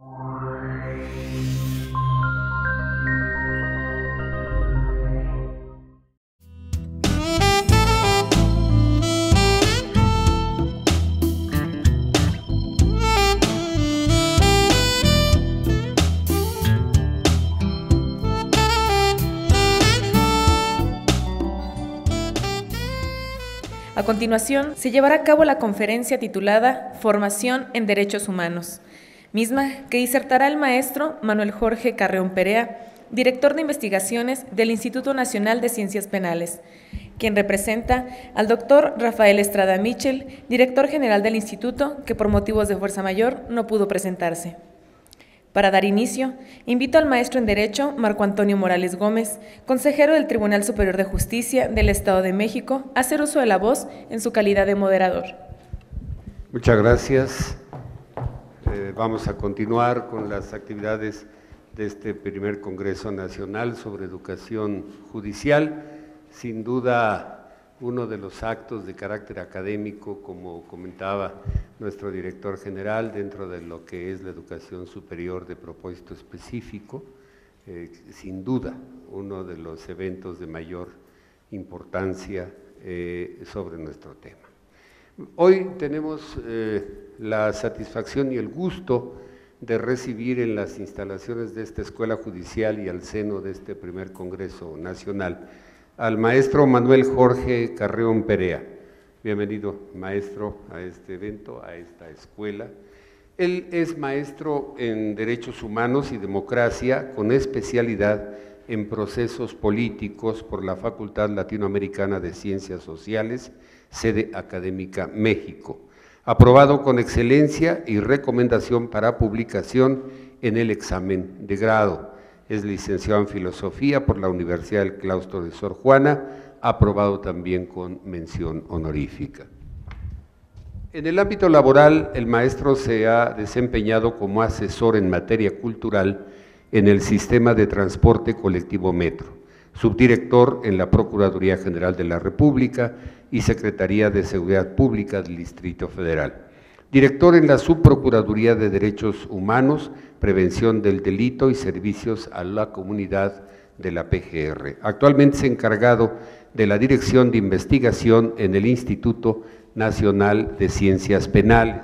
A continuación, se llevará a cabo la conferencia titulada Formación en Derechos Humanos, misma que disertará el maestro Manuel Jorge Carreón Perea, director de investigaciones del Instituto Nacional de Ciencias Penales, quien representa al doctor Rafael Estrada Michel, director general del instituto, que por motivos de fuerza mayor no pudo presentarse. Para dar inicio, invito al maestro en Derecho, Marco Antonio Morales Gómez, consejero del Tribunal Superior de Justicia del Estado de México, a hacer uso de la voz en su calidad de moderador. Muchas gracias. Vamos a continuar con las actividades de este primer Congreso Nacional sobre Educación Judicial. Sin duda, uno de los actos de carácter académico, como comentaba nuestro director general, dentro de lo que es la educación superior de propósito específico, sin duda uno de los eventos de mayor importancia sobre nuestro tema. Hoy tenemos la satisfacción y el gusto de recibir en las instalaciones de esta Escuela Judicial y al seno de este primer Congreso Nacional al maestro Manuel Jorge Carreón Perea. Bienvenido, maestro, a este evento, a esta escuela. Él es maestro en Derechos Humanos y Democracia, con especialidad en procesos políticos por la Facultad Latinoamericana de Ciencias Sociales, sede académica México. Aprobado con excelencia y recomendación para publicación en el examen de grado. Es licenciado en Filosofía por la Universidad del Claustro de Sor Juana, aprobado también con mención honorífica. En el ámbito laboral, el maestro se ha desempeñado como asesor en materia cultural en el Sistema de Transporte Colectivo Metro, subdirector en la Procuraduría General de la República y Secretaría de Seguridad Pública del Distrito Federal. Director en la Subprocuraduría de Derechos Humanos, Prevención del Delito y Servicios a la Comunidad de la PGR. Actualmente es encargado de la Dirección de Investigación en el Instituto Nacional de Ciencias Penales.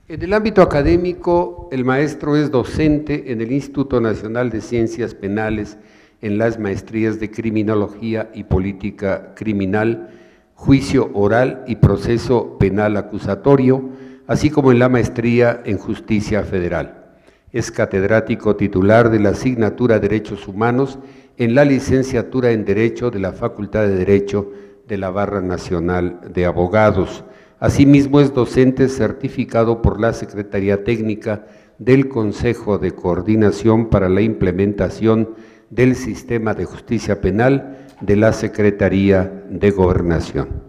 En el ámbito académico, el maestro es docente en el Instituto Nacional de Ciencias Penales en las maestrías de Criminología y Política Criminal, Juicio Oral y Proceso Penal Acusatorio, así como en la maestría en Justicia Federal. Es catedrático titular de la asignatura Derechos Humanos en la licenciatura en Derecho de la Facultad de Derecho de la Barra Nacional de Abogados. Asimismo, es docente certificado por la Secretaría Técnica del Consejo de Coordinación para la Implementación del Sistema de Justicia Penal de la Secretaría de Gobernación.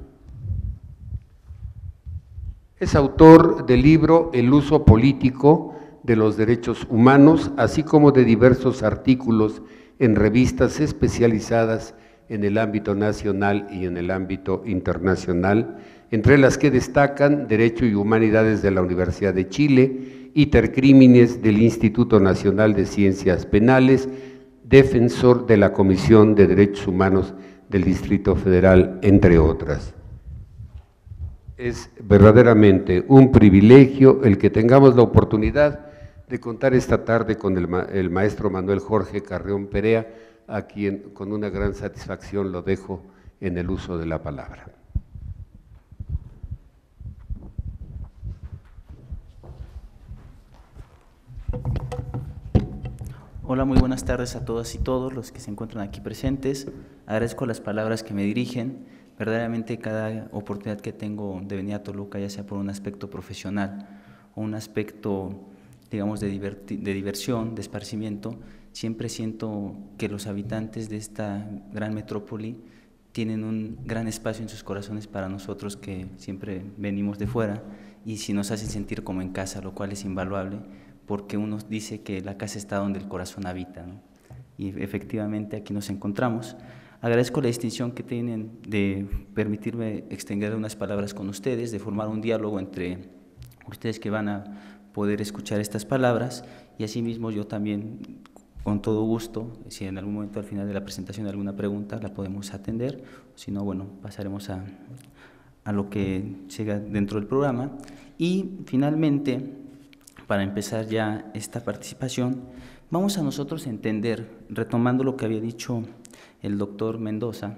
Es autor del libro El uso político de los derechos humanos, así como de diversos artículos en revistas especializadas en el ámbito nacional y en el ámbito internacional, entre las que destacan Derecho y Humanidades de la Universidad de Chile, Intercrímenes del Instituto Nacional de Ciencias Penales, defensor de la Comisión de Derechos Humanos del Distrito Federal, entre otras. Es verdaderamente un privilegio el que tengamos la oportunidad de contar esta tarde con el maestro Manuel Jorge Carreón Perea, a quien con una gran satisfacción lo dejo en el uso de la palabra. Hola, muy buenas tardes a todas y todos los que se encuentran aquí presentes. Agradezco las palabras que me dirigen. Verdaderamente cada oportunidad que tengo de venir a Toluca, ya sea por un aspecto profesional o un aspecto, digamos, de diversión, de esparcimiento, siempre siento que los habitantes de esta gran metrópoli tienen un gran espacio en sus corazones para nosotros que siempre venimos de fuera, y si nos hacen sentir como en casa, lo cual es invaluable, porque uno dice que la casa está donde el corazón habita, ¿no? Y efectivamente aquí nos encontramos. Agradezco la distinción que tienen de permitirme extender unas palabras con ustedes, de formar un diálogo entre ustedes que van a poder escuchar estas palabras, y asimismo yo también, con todo gusto, si en algún momento al final de la presentación hay alguna pregunta, la podemos atender, si no, bueno, pasaremos a lo que siga dentro del programa. Y finalmente, para empezar ya esta participación, vamos a nosotros entender, retomando lo que había dicho el doctor Mendoza,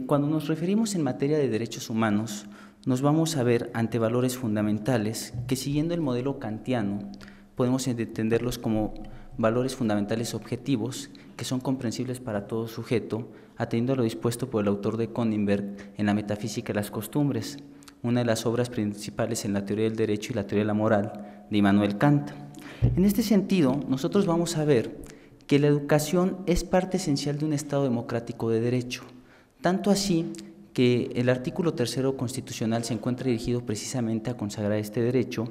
cuando nos referimos en materia de derechos humanos, nos vamos a ver ante valores fundamentales que, siguiendo el modelo kantiano, podemos entenderlos como valores fundamentales objetivos que son comprensibles para todo sujeto, atendiendo a lo dispuesto por el autor de Königsberg en la Metafísica de las Costumbres, una de las obras principales en la teoría del derecho y la teoría de la moral de Immanuel Kant. En este sentido, nosotros vamos a ver que la educación es parte esencial de un Estado democrático de derecho, tanto así que el artículo 3º constitucional se encuentra dirigido precisamente a consagrar este derecho,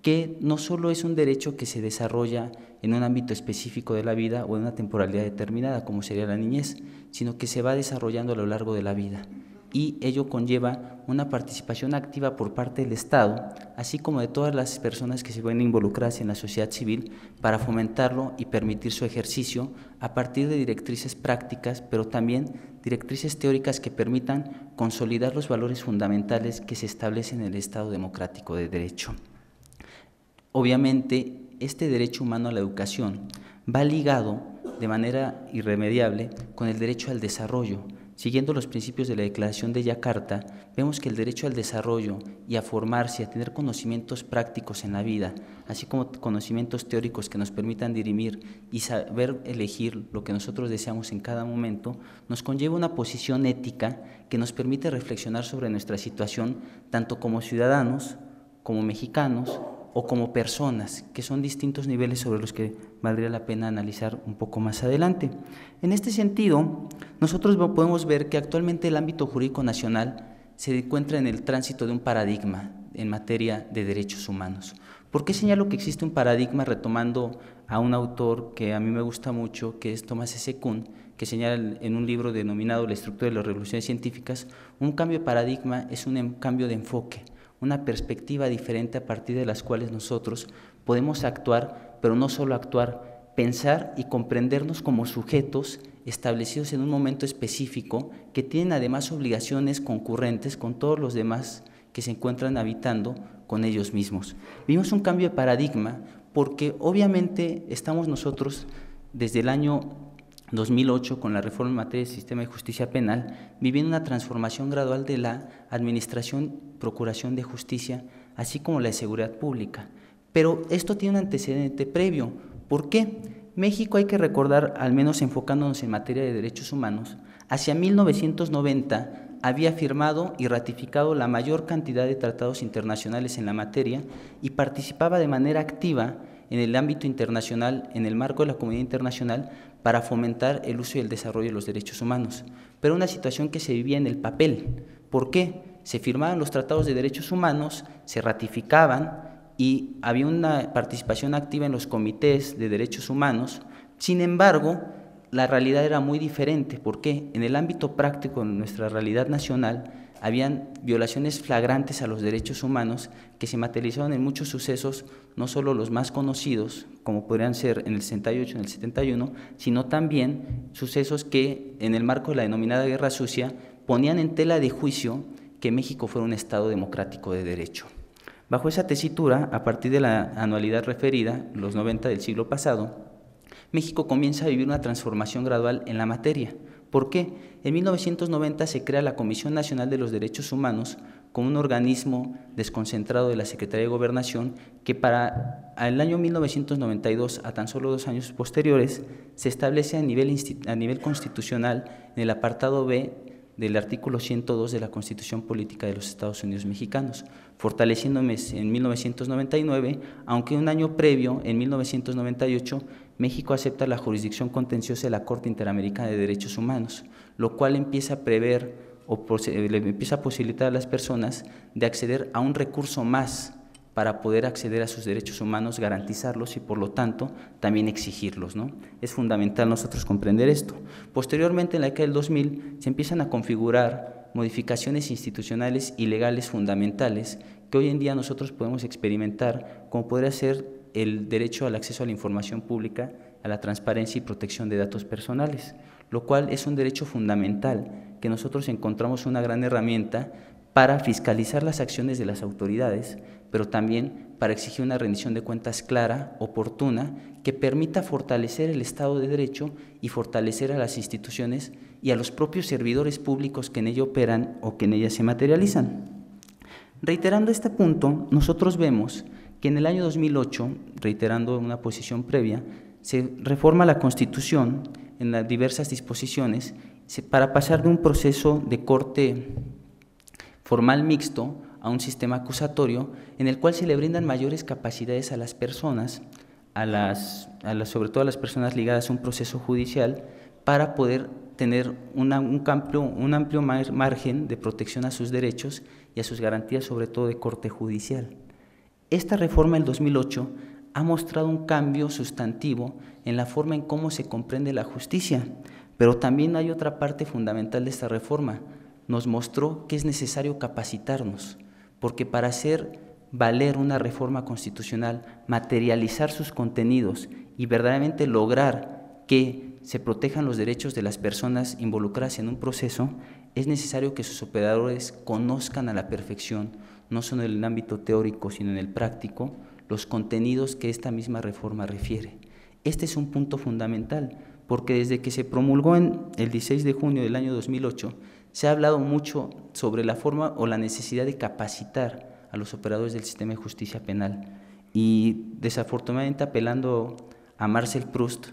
que no solo es un derecho que se desarrolla en un ámbito específico de la vida o en una temporalidad determinada, como sería la niñez, sino que se va desarrollando a lo largo de la vida. Y ello conlleva una participación activa por parte del Estado, así como de todas las personas que se ven involucradas en la sociedad civil, para fomentarlo y permitir su ejercicio a partir de directrices prácticas, pero también directrices teóricas que permitan consolidar los valores fundamentales que se establecen en el Estado democrático de derecho. Obviamente, este derecho humano a la educación va ligado de manera irremediable con el derecho al desarrollo. Siguiendo los principios de la Declaración de Yakarta, vemos que el derecho al desarrollo y a formarse, a tener conocimientos prácticos en la vida, así como conocimientos teóricos que nos permitan dirimir y saber elegir lo que nosotros deseamos en cada momento, nos conlleva una posición ética que nos permite reflexionar sobre nuestra situación, tanto como ciudadanos, como mexicanos, o como personas, que son distintos niveles sobre los que valdría la pena analizar un poco más adelante. En este sentido, nosotros podemos ver que actualmente el ámbito jurídico nacional se encuentra en el tránsito de un paradigma en materia de derechos humanos. ¿Por qué señalo que existe un paradigma? Retomando a un autor que a mí me gusta mucho, que es Thomas S. Kuhn, que señala en un libro denominado La estructura de las revoluciones científicas, un cambio de paradigma es un cambio de enfoque, una perspectiva diferente a partir de las cuales nosotros podemos actuar, pero no solo actuar, pensar y comprendernos como sujetos establecidos en un momento específico que tienen además obligaciones concurrentes con todos los demás que se encuentran habitando con ellos mismos. Vimos un cambio de paradigma porque obviamente estamos nosotros desde el año 2008, con la reforma en materia del sistema de justicia penal, viviendo una transformación gradual de la administración, procuración de justicia, así como la de seguridad pública. Pero esto tiene un antecedente previo. ¿Por qué? México, hay que recordar, al menos enfocándonos en materia de derechos humanos, hacia 1990 había firmado y ratificado la mayor cantidad de tratados internacionales en la materia y participaba de manera activa en el ámbito internacional, en el marco de la comunidad internacional, para fomentar el uso y el desarrollo de los derechos humanos. Pero una situación que se vivía en el papel. ¿Por qué? Se firmaban los tratados de derechos humanos, se ratificaban y había una participación activa en los comités de derechos humanos. Sin embargo, la realidad era muy diferente. ¿Por qué? En el ámbito práctico de nuestra realidad nacional, habían violaciones flagrantes a los derechos humanos que se materializaron en muchos sucesos, no solo los más conocidos, como podrían ser en el 68, en el 71, sino también sucesos que, en el marco de la denominada Guerra Sucia, ponían en tela de juicio que México fuera un Estado democrático de derecho. Bajo esa tesitura, a partir de la anualidad referida, los 90 del siglo pasado, México comienza a vivir una transformación gradual en la materia. ¿Por qué? En 1990 se crea la Comisión Nacional de los Derechos Humanos como un organismo desconcentrado de la Secretaría de Gobernación que para el año 1992, a tan solo 2 años posteriores, se establece a nivel constitucional en el apartado B del artículo 102 de la Constitución Política de los Estados Unidos Mexicanos, fortaleciéndome en 1999, aunque un año previo, en 1998, México acepta la jurisdicción contenciosa de la Corte Interamericana de Derechos Humanos, lo cual empieza a prever o le empieza a posibilitar a las personas de acceder a un recurso más para poder acceder a sus derechos humanos, garantizarlos y por lo tanto también exigirlos, ¿no? Es fundamental nosotros comprender esto. Posteriormente, en la década del 2000, se empiezan a configurar modificaciones institucionales y legales fundamentales que hoy en día nosotros podemos experimentar, como podría ser el derecho al acceso a la información pública, a la transparencia y protección de datos personales, lo cual es un derecho fundamental que nosotros encontramos una gran herramienta para fiscalizar las acciones de las autoridades, pero también para exigir una rendición de cuentas clara, oportuna, que permita fortalecer el Estado de Derecho y fortalecer a las instituciones y a los propios servidores públicos que en ella operan o que en ella se materializan. Reiterando este punto, nosotros vemos que en el año 2008, reiterando una posición previa, se reforma la Constitución en las diversas disposiciones para pasar de un proceso de corte formal mixto a un sistema acusatorio en el cual se le brindan mayores capacidades a las personas, sobre todo a las personas ligadas a un proceso judicial, para poder tener un amplio margen de protección a sus derechos y a sus garantías, sobre todo de corte judicial. Esta reforma del 2008 ha mostrado un cambio sustantivo en la forma en cómo se comprende la justicia, pero también hay otra parte fundamental de esta reforma. Nos mostró que es necesario capacitarnos, porque para hacer valer una reforma constitucional, materializar sus contenidos y verdaderamente lograr que se protejan los derechos de las personas involucradas en un proceso, es necesario que sus operadores conozcan a la perfección, no solo en el ámbito teórico, sino en el práctico, los contenidos que esta misma reforma refiere. Este es un punto fundamental, porque desde que se promulgó el 16 de junio del año 2008, se ha hablado mucho sobre la forma o la necesidad de capacitar a los operadores del sistema de justicia penal. Y desafortunadamente, apelando a Marcel Proust,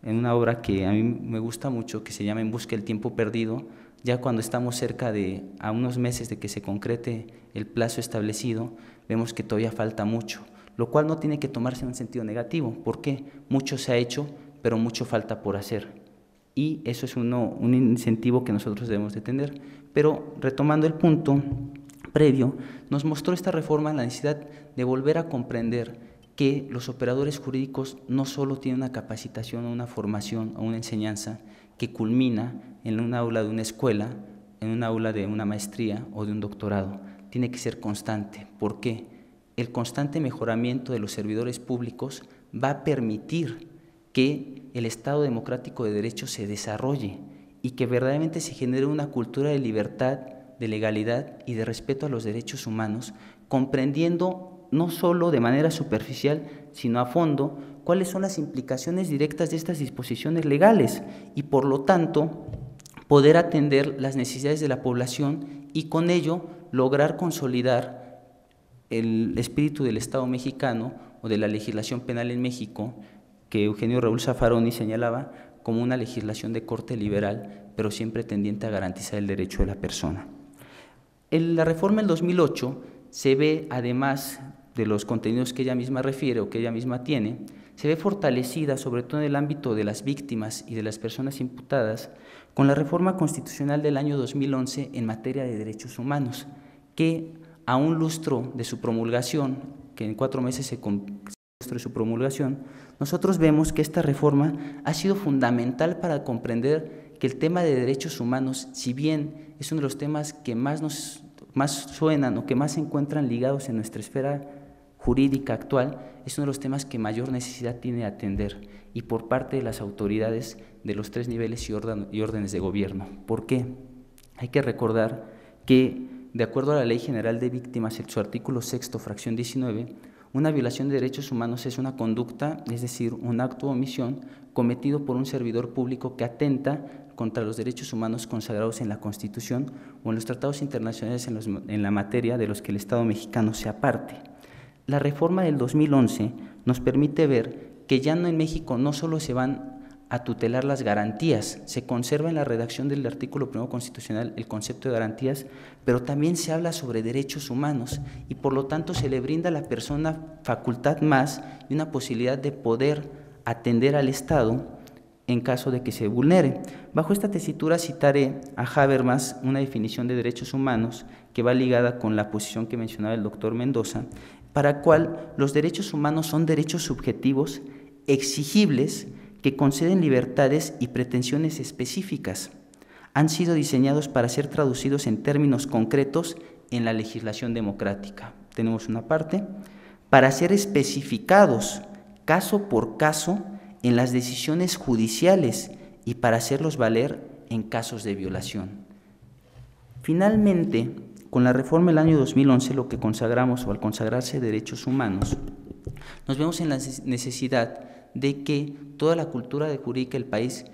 en una obra que a mí me gusta mucho, que se llama En busca del tiempo perdido, ya cuando estamos cerca a unos meses de que se concrete el plazo establecido, vemos que todavía falta mucho, lo cual no tiene que tomarse en un sentido negativo. ¿Por qué? Mucho se ha hecho, pero mucho falta por hacer. Y eso es un incentivo que nosotros debemos de tener. Pero retomando el punto previo, nos mostró esta reforma la necesidad de volver a comprender que los operadores jurídicos no solo tienen una capacitación o una formación o una enseñanza que culmina en un aula de una escuela, en un aula de una maestría o de un doctorado. Tiene que ser constante. ¿Por qué? El constante mejoramiento de los servidores públicos va a permitir que el Estado democrático de derecho se desarrolle y que verdaderamente se genere una cultura de libertad, de legalidad y de respeto a los derechos humanos, comprendiendo no solo de manera superficial, sino a fondo, cuáles son las implicaciones directas de estas disposiciones legales y, por lo tanto, poder atender las necesidades de la población y con ello lograr consolidar el espíritu del Estado mexicano o de la legislación penal en México, que Eugenio Raúl Zaffaroni señalaba como una legislación de corte liberal, pero siempre tendiente a garantizar el derecho de la persona. En la reforma del 2008 se ve, además de los contenidos que ella misma refiere o que ella misma tiene, se ve fortalecida, sobre todo en el ámbito de las víctimas y de las personas imputadas, con la reforma constitucional del año 2011 en materia de derechos humanos, que a un lustro de su promulgación, que en 4 meses se de su promulgación, nosotros vemos que esta reforma ha sido fundamental para comprender que el tema de derechos humanos, si bien es uno de los temas que más suenan o que más se encuentran ligados en nuestra esfera jurídica actual, es uno de los temas que mayor necesidad tiene de atender, y por parte de las autoridades de los 3 niveles y órdenes de gobierno. ¿Por qué? Hay que recordar que, de acuerdo a la Ley General de Víctimas, en su artículo 6º, fracción 19, una violación de derechos humanos es una conducta, es decir, un acto o omisión cometido por un servidor público que atenta contra los derechos humanos consagrados en la Constitución o en los tratados internacionales en la materia de los que el Estado mexicano sea parte. La reforma del 2011 nos permite ver que ya en México no solo se van a tutelar las garantías, se conserva en la redacción del artículo 1 constitucional el concepto de garantías, pero también se habla sobre derechos humanos y por lo tanto se le brinda a la persona facultad más y una posibilidad de poder atender al Estado en caso de que se vulnere. Bajo esta tesitura citaré a Habermas una definición de derechos humanos que va ligada con la posición que mencionaba el doctor Mendoza, para la cual los derechos humanos son derechos subjetivos exigibles que conceden libertades y pretensiones específicas. Han sido diseñados para ser traducidos en términos concretos en la legislación democrática. tenemos una parte, para ser especificados caso por caso en las decisiones judiciales y para hacerlos valer en casos de violación. Finalmente, con la reforma del año 2011, lo que consagramos, o al consagrarse derechos humanos, nos vemos en la necesidad de que toda la cultura jurídica del país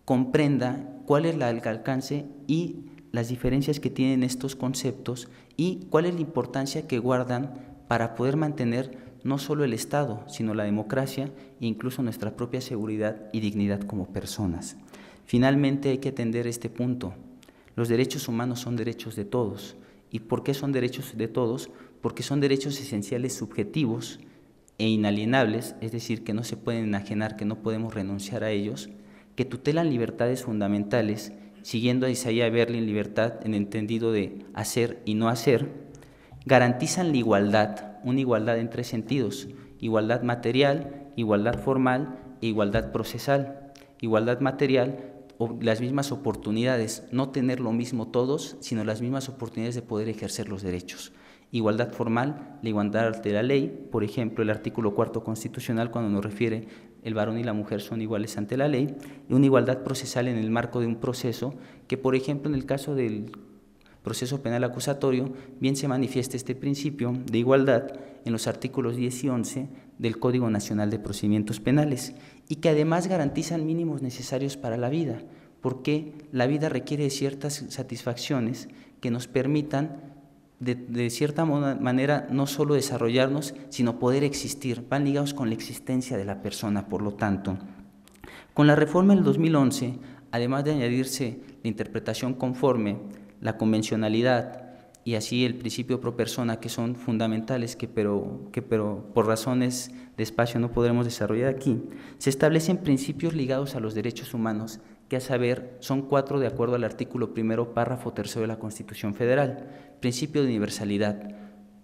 comprenda cuál es el alcance y las diferencias que tienen estos conceptos y cuál es la importancia que guardan para poder mantener no solo el Estado, sino la democracia e incluso nuestra propia seguridad y dignidad como personas. Finalmente hay que atender este punto. Los derechos humanos son derechos de todos. ¿Y por qué son derechos de todos? Porque son derechos esenciales subjetivos e inalienables, es decir, que no se pueden enajenar, que no podemos renunciar a ellos, que tutelan libertades fundamentales, siguiendo a Isaiah Berlin, libertad en el entendido de hacer y no hacer, garantizan la igualdad, una igualdad en tres sentidos: igualdad material, igualdad formal e igualdad procesal. Igualdad material, las mismas oportunidades, no tener lo mismo todos, sino las mismas oportunidades de poder ejercer los derechos. Igualdad formal, la igualdad ante la ley, por ejemplo, el artículo 4 constitucional cuando nos refiere el varón y la mujer son iguales ante la ley, y una igualdad procesal en el marco de un proceso que, por ejemplo, en el caso del proceso penal acusatorio, bien se manifiesta este principio de igualdad en los artículos 10 y 11 del Código Nacional de Procedimientos Penales, y que además garantizan mínimos necesarios para la vida, porque la vida requiere de ciertas satisfacciones que nos permitan de cierta manera no solo desarrollarnos, sino poder existir, van ligados con la existencia de la persona. Por lo tanto, con la reforma del 2011, además de añadirse la interpretación conforme, la convencionalidad y así el principio pro persona, que son fundamentales, pero por razones de espacio no podremos desarrollar aquí, se establecen principios ligados a los derechos humanos, que a saber son 4 de acuerdo al artículo 1, párrafo 3 de la Constitución Federal. Principio de universalidad.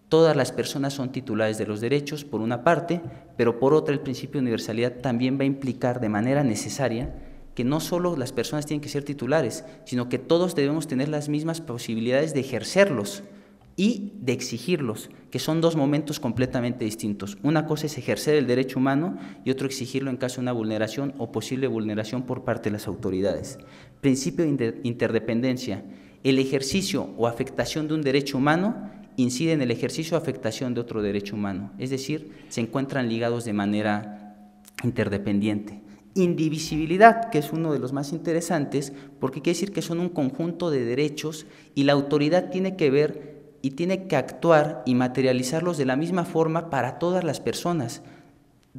Todas las personas son titulares de los derechos, por una parte, pero por otra el principio de universalidad también va a implicar de manera necesaria que no solo las personas tienen que ser titulares, sino que todos debemos tener las mismas posibilidades de ejercerlos y de exigirlos, que son dos momentos completamente distintos. Una cosa es ejercer el derecho humano y otro exigirlo en caso de una vulneración o posible vulneración por parte de las autoridades. Principio de interdependencia. El ejercicio o afectación de un derecho humano incide en el ejercicio o afectación de otro derecho humano, es decir, se encuentran ligados de manera interdependiente. Indivisibilidad, que es uno de los más interesantes, porque quiere decir que son un conjunto de derechos y la autoridad tiene que ver y tiene que actuar y materializarlos de la misma forma para todas las personas.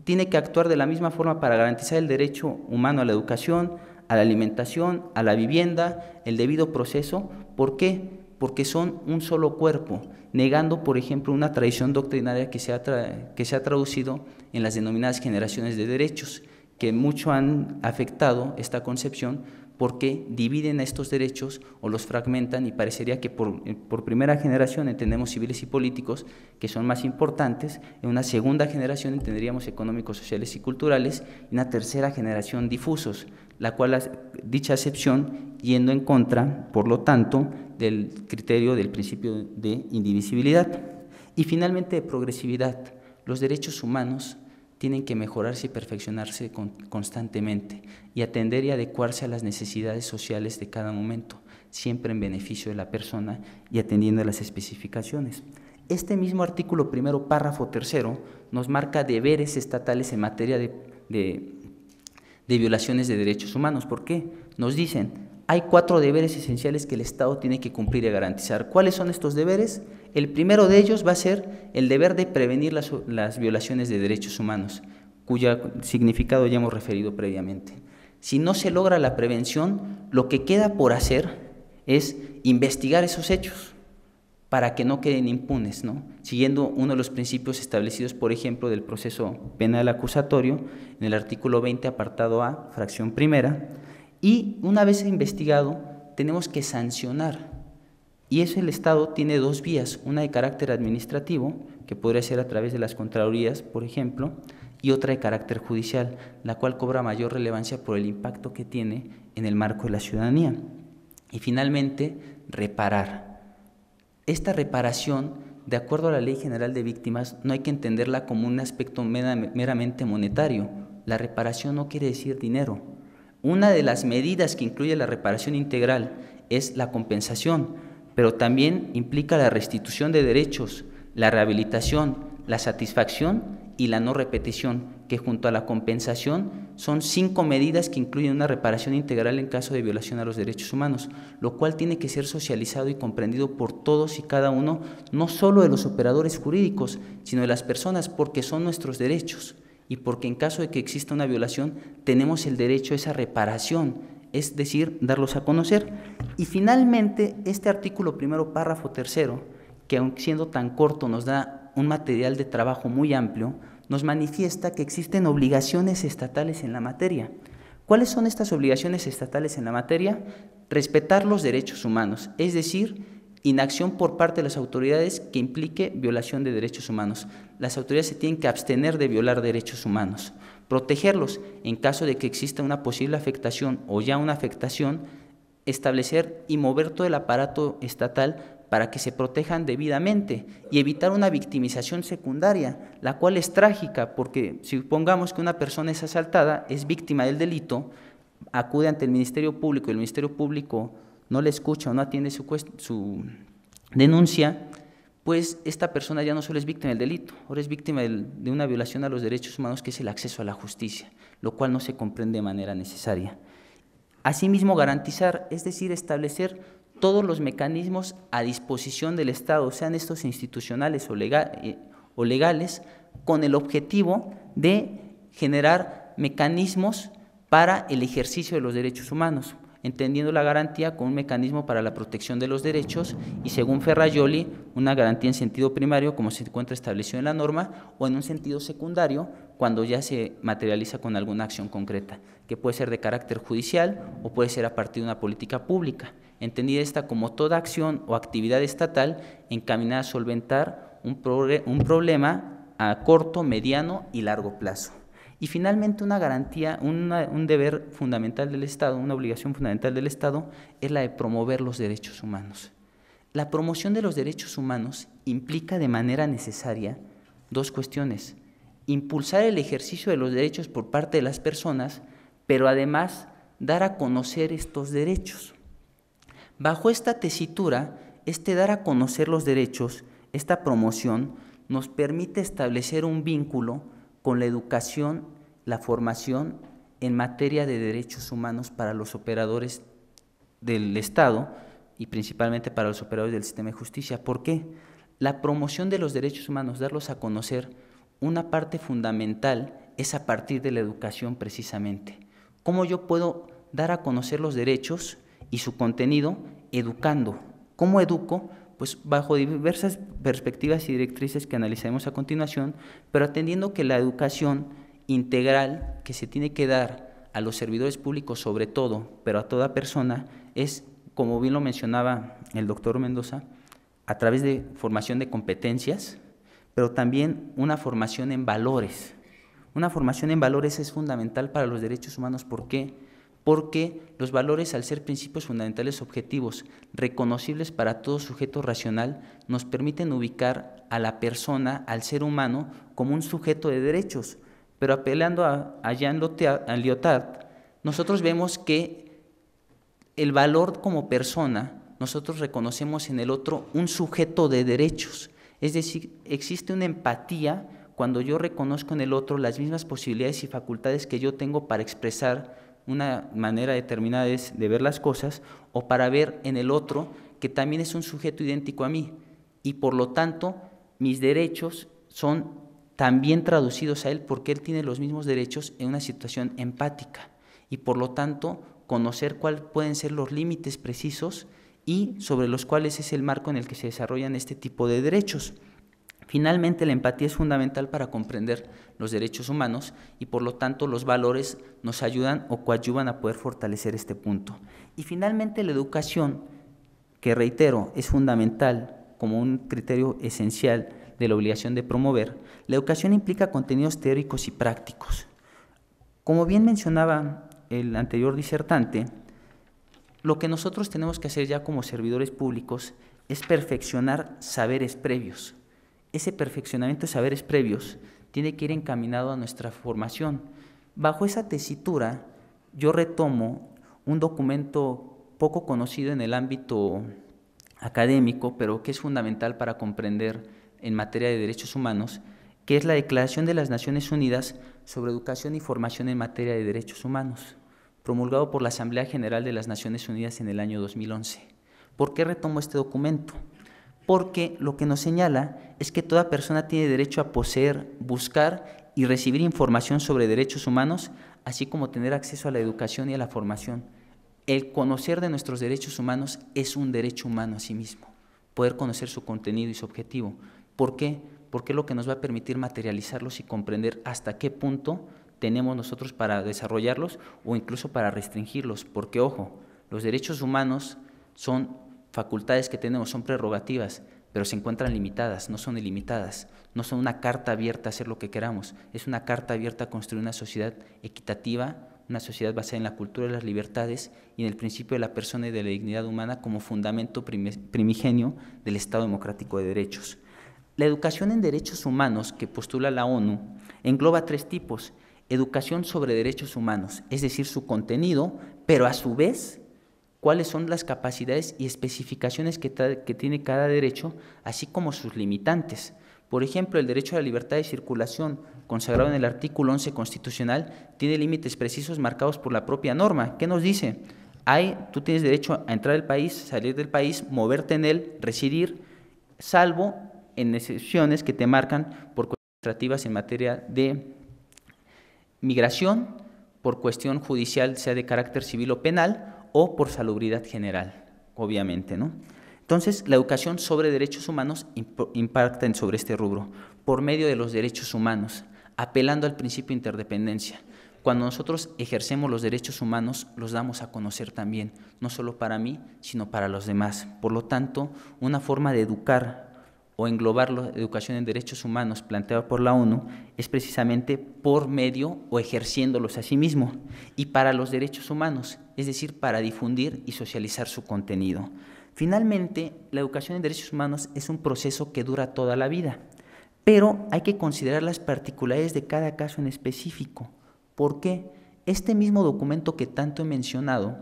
Tiene que actuar de la misma forma para garantizar el derecho humano a la educación, a la alimentación, a la vivienda, el debido proceso. ¿Por qué? Porque son un solo cuerpo, negando, por ejemplo, una tradición doctrinaria que se ha traducido en las denominadas generaciones de derechos, que mucho han afectado esta concepción porque dividen a estos derechos o los fragmentan, y parecería que por primera generación entendemos civiles y políticos, que son más importantes, en una segunda generación entenderíamos económicos, sociales y culturales, y una tercera generación difusos, la cual dicha acepción yendo en contra, por lo tanto, del criterio del principio de indivisibilidad. Y finalmente de progresividad. Los derechos humanos tienen que mejorarse y perfeccionarse constantemente y atender y adecuarse a las necesidades sociales de cada momento, siempre en beneficio de la persona y atendiendo a las especificaciones. Este mismo artículo 1, párrafo 3, nos marca deberes estatales en materia de violaciones de derechos humanos. ¿Por qué? Nos dicen, hay 4 deberes esenciales que el Estado tiene que cumplir y garantizar. ¿Cuáles son estos deberes? El primero de ellos va a ser el deber de prevenir las violaciones de derechos humanos, cuyo significado ya hemos referido previamente. Si no se logra la prevención, lo que queda por hacer es investigar esos hechos para que no queden impunes, ¿no? Siguiendo uno de los principios establecidos, por ejemplo, del proceso penal acusatorio, en el artículo 20, apartado A, fracción primera, y una vez investigado, tenemos que sancionar. Y eso el Estado tiene 2 vías, una de carácter administrativo, que podría ser a través de las contralorías, por ejemplo, y otra de carácter judicial, la cual cobra mayor relevancia por el impacto que tiene en el marco de la ciudadanía. Y finalmente, reparar. Esta reparación de acuerdo a la Ley General de Víctimas, no hay que entenderla como un aspecto meramente monetario. La reparación no quiere decir dinero. Una de las medidas que incluye la reparación integral es la compensación, pero también implica la restitución de derechos, la rehabilitación, la satisfacción y la no repetición, que junto a la compensación son 5 medidas que incluyen una reparación integral en caso de violación a los derechos humanos, lo cual tiene que ser socializado y comprendido por todos y cada uno, no solo de los operadores jurídicos, sino de las personas, porque son nuestros derechos y porque en caso de que exista una violación tenemos el derecho a esa reparación, es decir, darlos a conocer. Y finalmente, este artículo primero, párrafo tercero, que aun siendo tan corto nos da un material de trabajo muy amplio, nos manifiesta que existen obligaciones estatales en la materia. ¿Cuáles son estas obligaciones estatales en la materia? Respetar los derechos humanos, es decir, inacción por parte de las autoridades que implique violación de derechos humanos. Las autoridades se tienen que abstener de violar derechos humanos. Protegerlos en caso de que exista una posible afectación o ya una afectación, establecer y mover todo el aparato estatal para que se protejan debidamente y evitar una victimización secundaria, la cual es trágica, porque si supongamos que una persona es asaltada, es víctima del delito, acude ante el Ministerio Público y el Ministerio Público no le escucha o no atiende su denuncia, pues esta persona ya no solo es víctima del delito, ahora es víctima de una violación a los derechos humanos, que es el acceso a la justicia, lo cual no se comprende de manera necesaria. Asimismo, garantizar, es decir, establecer todos los mecanismos a disposición del Estado, sean estos institucionales o legales, con el objetivo de generar mecanismos para el ejercicio de los derechos humanos, entendiendo la garantía como un mecanismo para la protección de los derechos y, según Ferrajoli, una garantía en sentido primario, como se encuentra establecido en la norma, o en un sentido secundario, cuando ya se materializa con alguna acción concreta, que puede ser de carácter judicial o puede ser a partir de una política pública, entendida esta como toda acción o actividad estatal encaminada a solventar un problema a corto, mediano y largo plazo. Y finalmente, una garantía, un deber fundamental del Estado, una obligación fundamental del Estado, es la de promover los derechos humanos. La promoción de los derechos humanos implica de manera necesaria 2 cuestiones: impulsar el ejercicio de los derechos por parte de las personas, pero además dar a conocer estos derechos. Bajo esta tesitura, dar a conocer los derechos, esta promoción, nos permite establecer un vínculo con la educación, la formación en materia de derechos humanos para los operadores del Estado y principalmente para los operadores del sistema de justicia. ¿Por qué? La promoción de los derechos humanos, darlos a conocer, una parte fundamental es a partir de la educación precisamente. ¿Cómo yo puedo dar a conocer los derechos y su contenido? Educando. ¿Cómo educo? Pues bajo diversas perspectivas y directrices que analizaremos a continuación, pero atendiendo que la educación integral que se tiene que dar a los servidores públicos sobre todo, pero a toda persona, es, como bien lo mencionaba el doctor Mendoza, a través de formación de competencias, pero también una formación en valores. Una formación en valores es fundamental para los derechos humanos. ¿Por qué? Porque los valores, al ser principios fundamentales objetivos, reconocibles para todo sujeto racional, nos permiten ubicar a la persona, al ser humano, como un sujeto de derechos. Pero apelando a Jean Lyotard, nosotros vemos que el valor como persona, nosotros reconocemos en el otro un sujeto de derechos. Es decir, existe una empatía cuando yo reconozco en el otro las mismas posibilidades y facultades que yo tengo para expresar una manera determinada de ver las cosas, o para ver en el otro que también es un sujeto idéntico a mí, y por lo tanto mis derechos son también traducidos a él, porque él tiene los mismos derechos en una situación empática, y por lo tanto conocer cuáles pueden ser los límites precisos y sobre los cuales es el marco en el que se desarrollan este tipo de derechos. Finalmente, la empatía es fundamental para comprender los derechos humanos y por lo tanto los valores nos ayudan o coadyuvan a poder fortalecer este punto. Y finalmente, la educación, que reitero, es fundamental como un criterio esencial de la obligación de promover. La educación implica contenidos teóricos y prácticos. Como bien mencionaba el anterior disertante, lo que nosotros tenemos que hacer ya como servidores públicos es perfeccionar saberes previos. Ese perfeccionamiento de saberes previos tiene que ir encaminado a nuestra formación. Bajo esa tesitura, yo retomo un documento poco conocido en el ámbito académico, pero que es fundamental para comprender en materia de derechos humanos, que es la Declaración de las Naciones Unidas sobre Educación y Formación en materia de derechos humanos, promulgado por la Asamblea General de las Naciones Unidas en el año 2011. ¿Por qué retomo este documento? Porque lo que nos señala es que toda persona tiene derecho a poseer, buscar y recibir información sobre derechos humanos, así como tener acceso a la educación y a la formación. El conocer de nuestros derechos humanos es un derecho humano a sí mismo, poder conocer su contenido y su objetivo. ¿Por qué? Porque es lo que nos va a permitir materializarlos y comprender hasta qué punto tenemos nosotros para desarrollarlos o incluso para restringirlos. Porque, ojo, los derechos humanos son facultades que tenemos, son prerrogativas, pero se encuentran limitadas, no son ilimitadas, no son una carta abierta a hacer lo que queramos, es una carta abierta a construir una sociedad equitativa, una sociedad basada en la cultura de las libertades y en el principio de la persona y de la dignidad humana como fundamento primigenio del Estado democrático de derechos. La educación en derechos humanos que postula la ONU engloba 3 tipos: educación sobre derechos humanos, es decir, su contenido, pero a su vez cuáles son las capacidades y especificaciones que tiene cada derecho, así como sus limitantes. Por ejemplo, el derecho a la libertad de circulación, consagrado en el artículo 11 constitucional, tiene límites precisos marcados por la propia norma. ¿Qué nos dice? Tú tienes derecho a entrar al país, salir del país, moverte en él, residir, salvo en excepciones que te marcan por cuestiones administrativas en materia de migración, por cuestión judicial, sea de carácter civil o penal, o por salubridad general, obviamente, ¿no? Entonces, la educación sobre derechos humanos impacta sobre este rubro, por medio de los derechos humanos, apelando al principio de interdependencia. Cuando nosotros ejercemos los derechos humanos, los damos a conocer también, no solo para mí, sino para los demás. Por lo tanto, una forma de educar o englobar la educación en derechos humanos planteada por la ONU es precisamente por medio o ejerciéndolos a sí mismo, y para los derechos humanos, es decir, para difundir y socializar su contenido. Finalmente, la educación en derechos humanos es un proceso que dura toda la vida, pero hay que considerar las particularidades de cada caso en específico. ¿Por qué? Este mismo documento que tanto he mencionado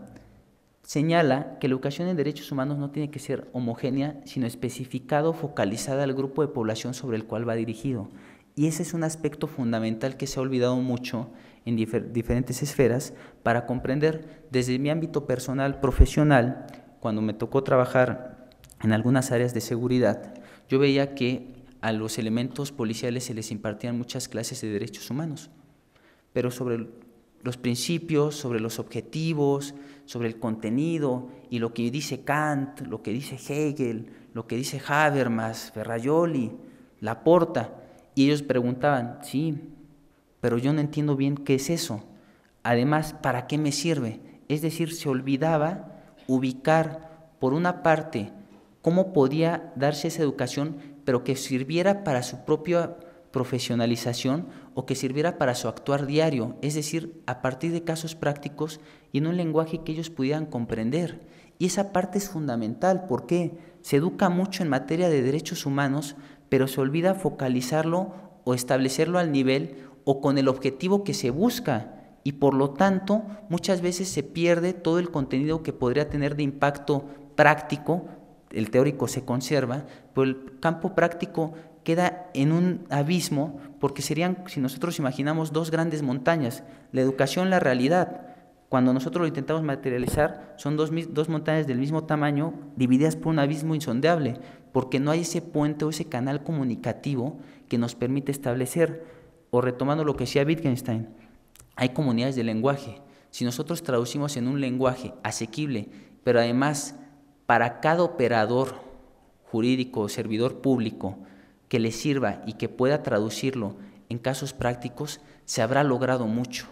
señala que la educación en derechos humanos no tiene que ser homogénea, sino especificada o focalizada al grupo de población sobre el cual va dirigido. Y ese es un aspecto fundamental que se ha olvidado mucho en diferentes esferas para comprender desde mi ámbito personal, profesional, cuando me tocó trabajar en algunas áreas de seguridad, yo veía que a los elementos policiales se les impartían muchas clases de derechos humanos, pero sobre los principios, sobre los objetivos, sobre el contenido y lo que dice Kant, lo que dice Hegel, lo que dice Habermas, Ferrajoli, Laporta, y ellos preguntaban, sí, pero yo no entiendo bien qué es eso, además, ¿para qué me sirve? Es decir, se olvidaba ubicar, por una parte, cómo podía darse esa educación, pero que sirviera para su propia profesionalización o que sirviera para su actuar diario, es decir, a partir de casos prácticos y en un lenguaje que ellos pudieran comprender. Y esa parte es fundamental, porque se educa mucho en materia de derechos humanos, pero se olvida focalizarlo o establecerlo al nivel o con el objetivo que se busca, y por lo tanto muchas veces se pierde todo el contenido que podría tener de impacto práctico. El teórico se conserva, pero el campo práctico queda en un abismo, porque serían, si nosotros imaginamos, 2 grandes montañas, la educación, la realidad. Cuando nosotros lo intentamos materializar, son dos montañas del mismo tamaño, divididas por un abismo insondable, porque no hay ese puente o ese canal comunicativo que nos permite establecer, o retomando lo que decía Wittgenstein, hay comunidades de lenguaje. Si nosotros traducimos en un lenguaje asequible, pero además para cada operador jurídico o servidor público que le sirva y que pueda traducirlo en casos prácticos, se habrá logrado mucho.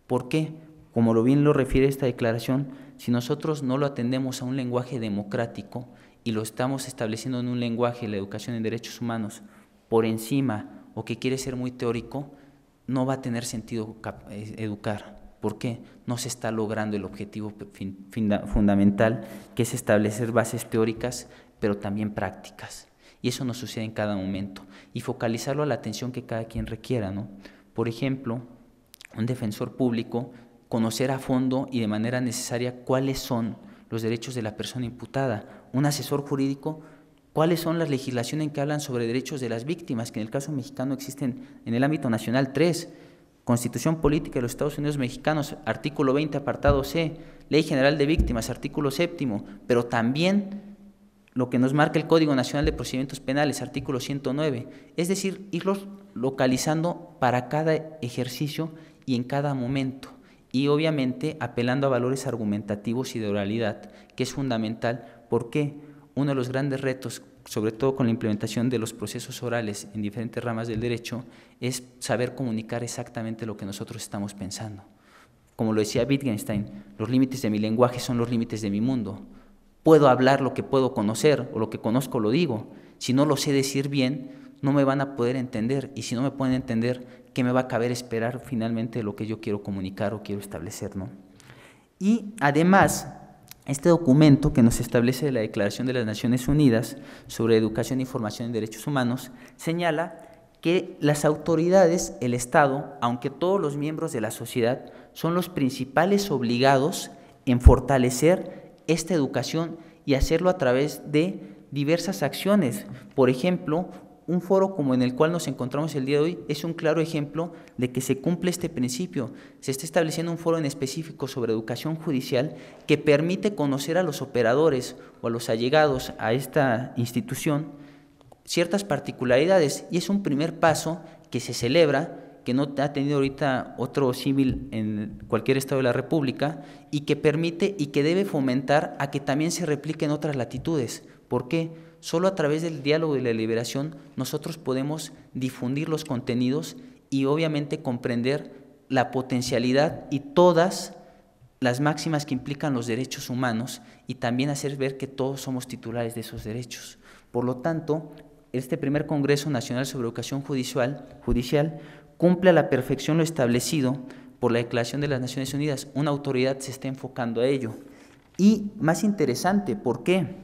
¿Por qué? Como bien lo refiere esta declaración, si nosotros no lo atendemos a un lenguaje democrático y lo estamos estableciendo en un lenguaje, la educación en derechos humanos, por encima o que quiere ser muy teórico, no va a tener sentido educar. ¿Por qué? No se está logrando el objetivo fundamental, que es establecer bases teóricas, pero también prácticas. Y eso nos sucede en cada momento. Y focalizarlo a la atención que cada quien requiera, ¿no? Por ejemplo, un defensor público, conocer a fondo y de manera necesaria cuáles son los derechos de la persona imputada. Un asesor jurídico, cuáles son las legislaciones en que hablan sobre derechos de las víctimas, que en el caso mexicano existen en el ámbito nacional 3, Constitución Política de los Estados Unidos Mexicanos, artículo 20, apartado C, Ley General de Víctimas, artículo 7, pero también lo que nos marca el Código Nacional de Procedimientos Penales, artículo 109, es decir, irlos localizando para cada ejercicio y en cada momento, y obviamente apelando a valores argumentativos y de oralidad, que es fundamental, porque uno de los grandes retos, sobre todo con la implementación de los procesos orales en diferentes ramas del derecho, es saber comunicar exactamente lo que nosotros estamos pensando. Como lo decía Wittgenstein, los límites de mi lenguaje son los límites de mi mundo. Puedo hablar lo que puedo conocer, o lo que conozco lo digo. Si no lo sé decir bien, no me van a poder entender, y si no me pueden entender, ¿qué me va a caber esperar finalmente de lo que yo quiero comunicar o quiero establecer, ¿no? Y además, este documento que nos establece la Declaración de las Naciones Unidas sobre Educación e Formación en Derechos Humanos señala que las autoridades, el Estado, aunque todos los miembros de la sociedad, son los principales obligados en fortalecer esta educación y hacerlo a través de diversas acciones. Por ejemplo, un foro como en el cual nos encontramos el día de hoy es un claro ejemplo de que se cumple este principio. Se está estableciendo un foro en específico sobre educación judicial que permite conocer a los operadores o a los allegados a esta institución ciertas particularidades, y es un primer paso que se celebra, que no ha tenido ahorita otro símil en cualquier estado de la República, y que permite y que debe fomentar a que también se replique en otras latitudes. ¿Por qué? Solo a través del diálogo y la deliberación nosotros podemos difundir los contenidos y obviamente comprender la potencialidad y todas las máximas que implican los derechos humanos, y también hacer ver que todos somos titulares de esos derechos. Por lo tanto, este primer Congreso Nacional sobre Educación Judicial cumple a la perfección lo establecido por la Declaración de las Naciones Unidas. Una autoridad se está enfocando a ello. Y más interesante, ¿por qué?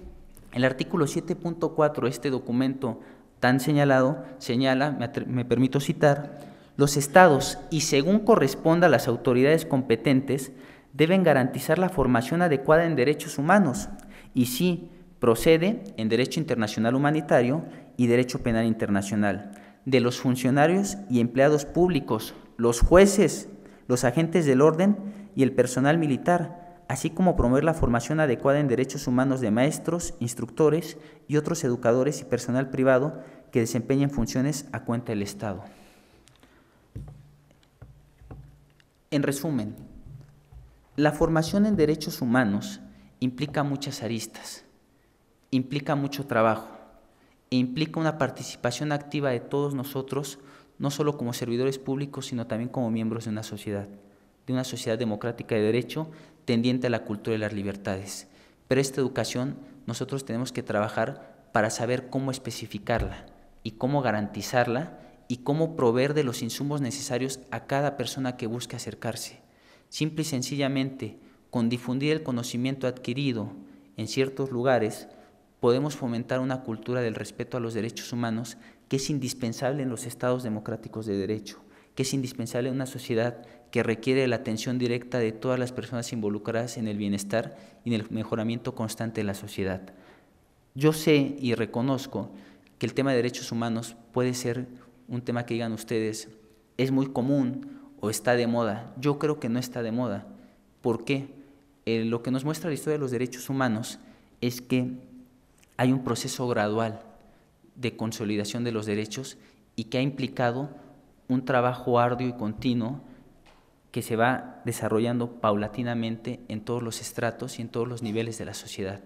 El artículo 7.4 de este documento tan señalado señala, me permito citar, los estados, y según corresponda a las autoridades competentes, deben garantizar la formación adecuada en derechos humanos, y si procede, en derecho internacional humanitario y derecho penal internacional, de los funcionarios y empleados públicos, los jueces, los agentes del orden y el personal militar, así como promover la formación adecuada en derechos humanos de maestros, instructores y otros educadores y personal privado que desempeñen funciones a cuenta del Estado. En resumen, la formación en derechos humanos implica muchas aristas, implica mucho trabajo e implica una participación activa de todos nosotros, no solo como servidores públicos, sino también como miembros de una sociedad democrática de derecho, tendiente a la cultura de las libertades. Pero esta educación nosotros tenemos que trabajar para saber cómo especificarla y cómo garantizarla y cómo proveer de los insumos necesarios a cada persona que busque acercarse. Simple y sencillamente, con difundir el conocimiento adquirido en ciertos lugares, podemos fomentar una cultura del respeto a los derechos humanos que es indispensable en los estados democráticos de derecho, que es indispensable en una sociedad que requiere la atención directa de todas las personas involucradas en el bienestar y en el mejoramiento constante de la sociedad. Yo sé y reconozco que el tema de derechos humanos puede ser un tema que digan ustedes, es muy común o está de moda. Yo creo que no está de moda. ¿Por qué? Lo que nos muestra la historia de los derechos humanos es que hay un proceso gradual de consolidación de los derechos y que ha implicado un trabajo arduo y continuo que se va desarrollando paulatinamente en todos los estratos y en todos los niveles de la sociedad.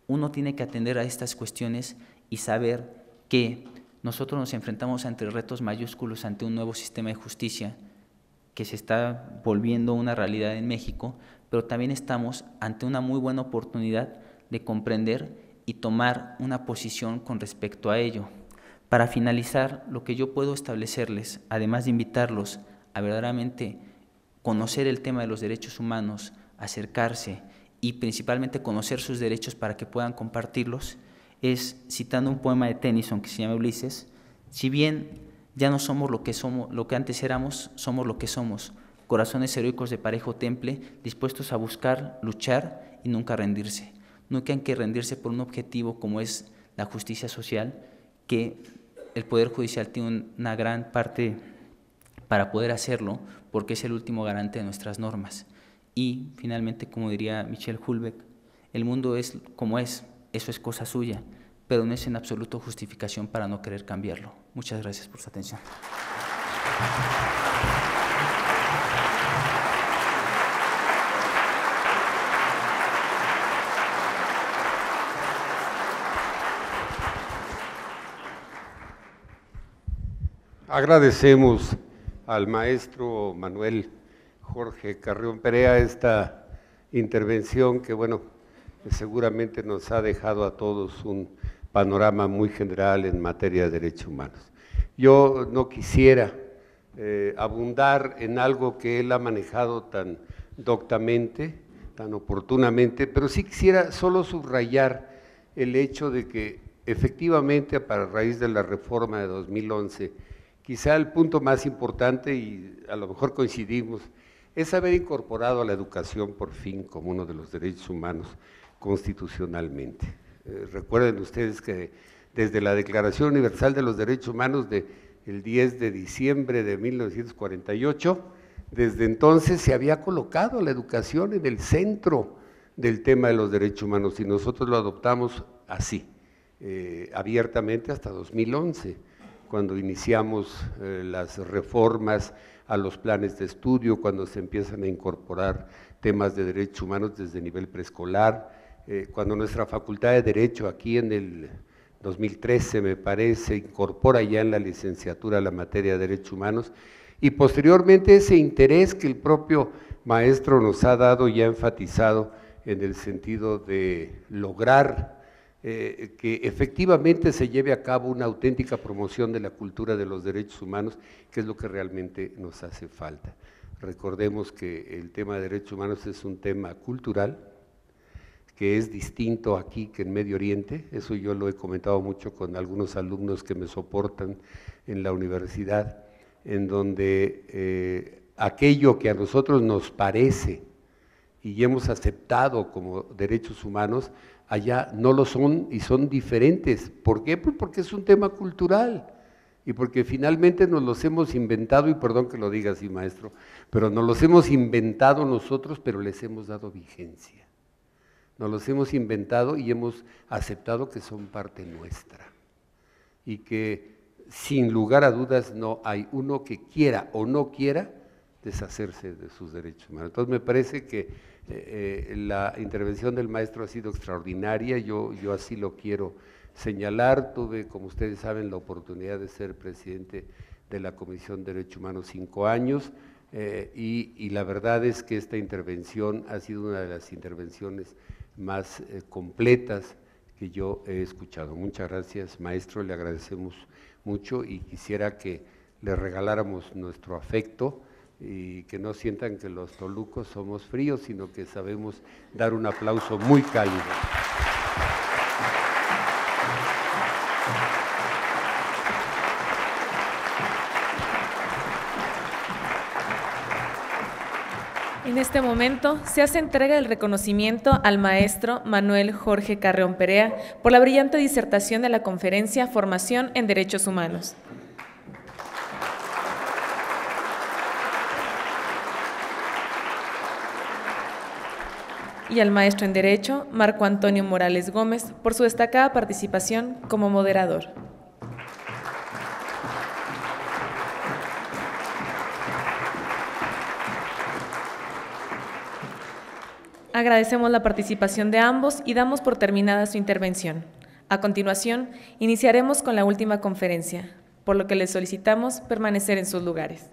Uno tiene que atender a estas cuestiones y saber que nosotros nos enfrentamos ante retos mayúsculos, ante un nuevo sistema de justicia que se está volviendo una realidad en México, pero también estamos ante una muy buena oportunidad de comprender y tomar una posición con respecto a ello. Para finalizar, lo que yo puedo establecerles, además de invitarlos a verdaderamente conocer el tema de los derechos humanos, acercarse y principalmente conocer sus derechos para que puedan compartirlos, es, citando un poema de Tennyson que se llama Ulises: si bien ya no somos, lo que antes éramos, somos lo que somos, corazones heroicos de parejo temple, dispuestos a buscar, luchar y nunca rendirse. Nunca hay que rendirse por un objetivo como es la justicia social, que el Poder Judicial tiene una gran parte para poder hacerlo, porque es el último garante de nuestras normas. Y finalmente, como diría Michel Houellebecq, el mundo es como es, eso es cosa suya, pero no es en absoluto justificación para no querer cambiarlo. Muchas gracias por su atención. Agradecemos al maestro Manuel Jorge Carreón Perea esta intervención que, bueno, seguramente nos ha dejado a todos un panorama muy general en materia de derechos humanos. Yo no quisiera abundar en algo que él ha manejado tan doctamente, tan oportunamente, pero sí quisiera solo subrayar el hecho de que efectivamente, a raíz de la reforma de 2011, quizá el punto más importante, y a lo mejor coincidimos, es haber incorporado a la educación por fin como uno de los derechos humanos constitucionalmente. Recuerden ustedes que desde la Declaración Universal de los Derechos Humanos del 10 de diciembre de 1948, desde entonces se había colocado la educación en el centro del tema de los derechos humanos y nosotros lo adoptamos así, abiertamente hasta 2011. Cuando iniciamos las reformas a los planes de estudio, cuando se empiezan a incorporar temas de derechos humanos desde nivel preescolar, cuando nuestra Facultad de Derecho aquí en el 2013, me parece, incorpora ya en la licenciatura la materia de derechos humanos, y posteriormente ese interés que el propio maestro nos ha dado y ha enfatizado en el sentido de lograr que efectivamente se lleve a cabo una auténtica promoción de la cultura de los derechos humanos, que es lo que realmente nos hace falta. Recordemos que el tema de derechos humanos es un tema cultural, que es distinto aquí que en Medio Oriente, eso yo lo he comentado mucho con algunos alumnos que me soportan en la universidad, en donde aquello que a nosotros nos parece y hemos aceptado como derechos humanos, allá no lo son y son diferentes. ¿Por qué? Pues porque es un tema cultural y porque finalmente nos los hemos inventado, y perdón que lo diga así, maestro, pero nos los hemos inventado nosotros, pero les hemos dado vigencia. Nos los hemos inventado y hemos aceptado que son parte nuestra y que sin lugar a dudas no hay uno que quiera o no quiera deshacerse de sus derechos humanos. Entonces me parece que la intervención del maestro ha sido extraordinaria, yo así lo quiero señalar. Tuve, como ustedes saben, la oportunidad de ser presidente de la Comisión de Derechos Humanos 5 años y la verdad es que esta intervención ha sido una de las intervenciones más completas que yo he escuchado. Muchas gracias, maestro, le agradecemos mucho y quisiera que le regaláramos nuestro afecto y que no sientan que los tolucos somos fríos, sino que sabemos dar un aplauso muy cálido. En este momento se hace entrega del reconocimiento al maestro Manuel Jorge Carreón Perea por la brillante disertación de la conferencia Formación en Derechos Humanos. Y al maestro en Derecho, Marco Antonio Morales Gómez, por su destacada participación como moderador. Agradecemos la participación de ambos y damos por terminada su intervención. A continuación, iniciaremos con la última conferencia, por lo que les solicitamos permanecer en sus lugares.